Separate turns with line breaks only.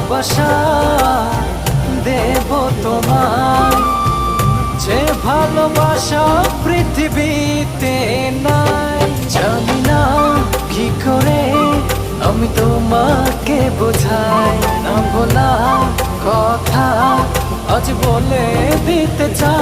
ভালোবাসা দেব তোমায়, যে ভালোবাসা পৃথিবীতে নাই। জানি না কি করে আমি তোমাকে বোঝাই, না বলা কথা আজ বলে দিতে চাই।